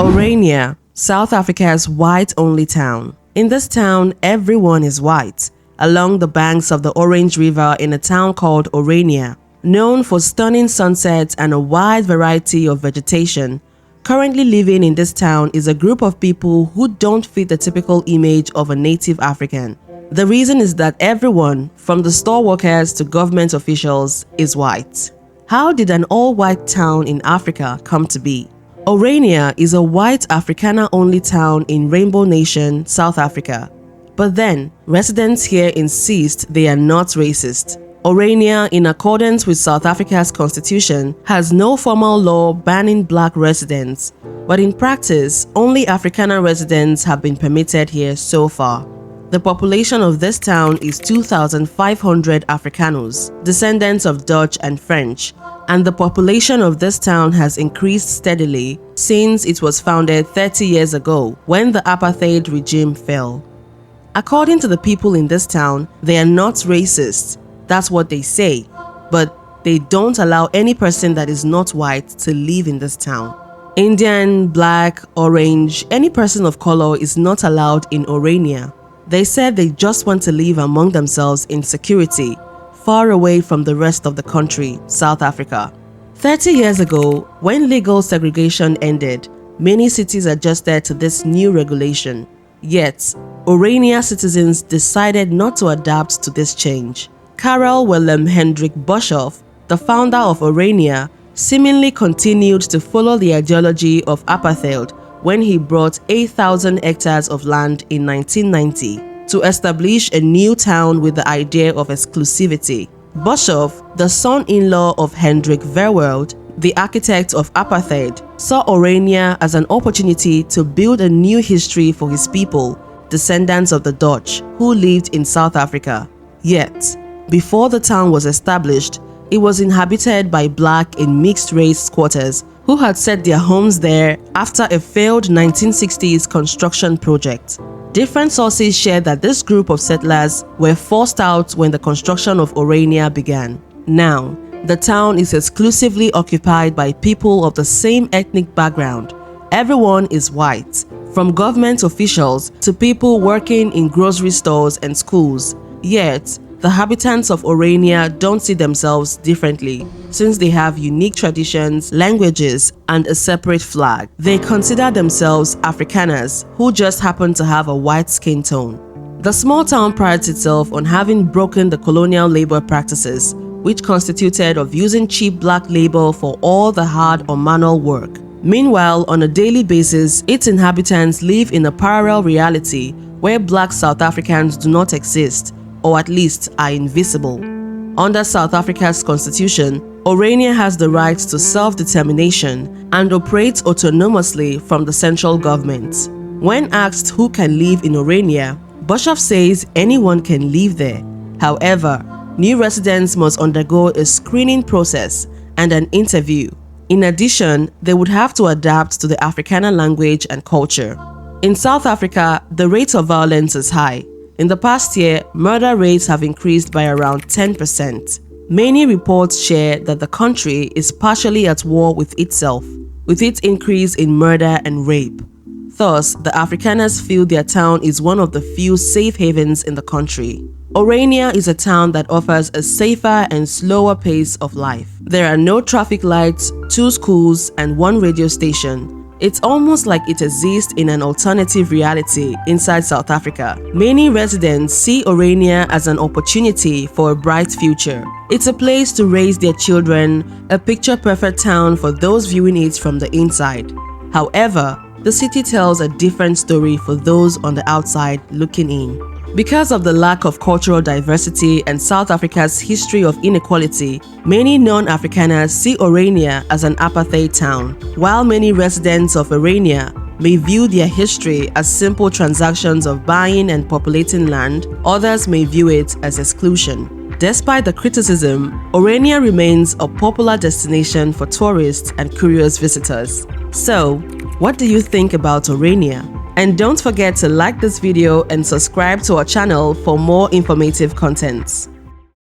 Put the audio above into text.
Orania, South Africa's white-only town. In this town, everyone is white. Along the banks of the Orange River in a town called Orania, known for stunning sunsets and a wide variety of vegetation, currently living in this town is a group of people who don't fit the typical image of a native African. The reason is that everyone, from the store workers to government officials, is white. How did an all-white town in Africa come to be? Orania is a white Afrikaner-only town in Rainbow Nation, South Africa. But then, residents here insist they are not racist. Orania, in accordance with South Africa's constitution, has no formal law banning black residents, but in practice, only Afrikaner residents have been permitted here so far. The population of this town is 2,500 Africanos, descendants of Dutch and French, and the population of this town has increased steadily since it was founded 30 years ago when the apartheid regime fell. According to the people in this town, they are not racist. That's what they say, but they don't allow any person that is not white to live in this town. Indian, black, orange, any person of color is not allowed in Orania. They said they just want to live among themselves in security, far away from the rest of the country, South Africa. 30 years ago, when legal segregation ended, many cities adjusted to this new regulation. Yet, Orania citizens decided not to adapt to this change. Karel Willem Hendrik Boshoff, the founder of Orania, seemingly continued to follow the ideology of apartheid when he bought 8,000 hectares of land in 1990 to establish a new town with the idea of exclusivity. Boshoff, the son-in-law of Hendrik Verwoerd, the architect of apartheid, saw Orania as an opportunity to build a new history for his people, descendants of the Dutch, who lived in South Africa. Yet, before the town was established, it was inhabited by black and mixed-race squatters who had set their homes there after a failed 1960s construction project. Different sources share that this group of settlers were forced out when the construction of Orania began. Now, the town is exclusively occupied by people of the same ethnic background. Everyone is white, from government officials to people working in grocery stores and schools. Yet, the inhabitants of Orania don't see themselves differently, since they have unique traditions, languages, and a separate flag. They consider themselves Afrikaners, who just happen to have a white skin tone. The small town prides itself on having broken the colonial labor practices, which constituted of using cheap black labor for all the hard or manual work. Meanwhile, on a daily basis, its inhabitants live in a parallel reality where black South Africans do not exist, or at least are invisible. Under South Africa's constitution, Orania has the right to self-determination and operates autonomously from the central government. When asked who can live in Orania, Boshoff says anyone can live there. However, new residents must undergo a screening process and an interview. In addition, they would have to adapt to the Afrikaner language and culture. In South Africa, the rate of violence is high. In the past year, murder rates have increased by around 10%. Many reports share that the country is partially at war with itself, with its increase in murder and rape. Thus, the Afrikaners feel their town is one of the few safe havens in the country. Orania is a town that offers a safer and slower pace of life. There are no traffic lights, 2 schools, and 1 radio station. It's almost like it exists in an alternative reality inside South Africa. Many residents see Orania as an opportunity for a bright future. It's a place to raise their children, a picture-perfect town for those viewing it from the inside. However, the city tells a different story for those on the outside looking in. Because of the lack of cultural diversity and South Africa's history of inequality, many non-Afrikaners see Orania as an apartheid town. While many residents of Orania may view their history as simple transactions of buying and populating land, others may view it as exclusion. Despite the criticism, Orania remains a popular destination for tourists and curious visitors. So, what do you think about Orania? And don't forget to like this video and subscribe to our channel for more informative contents.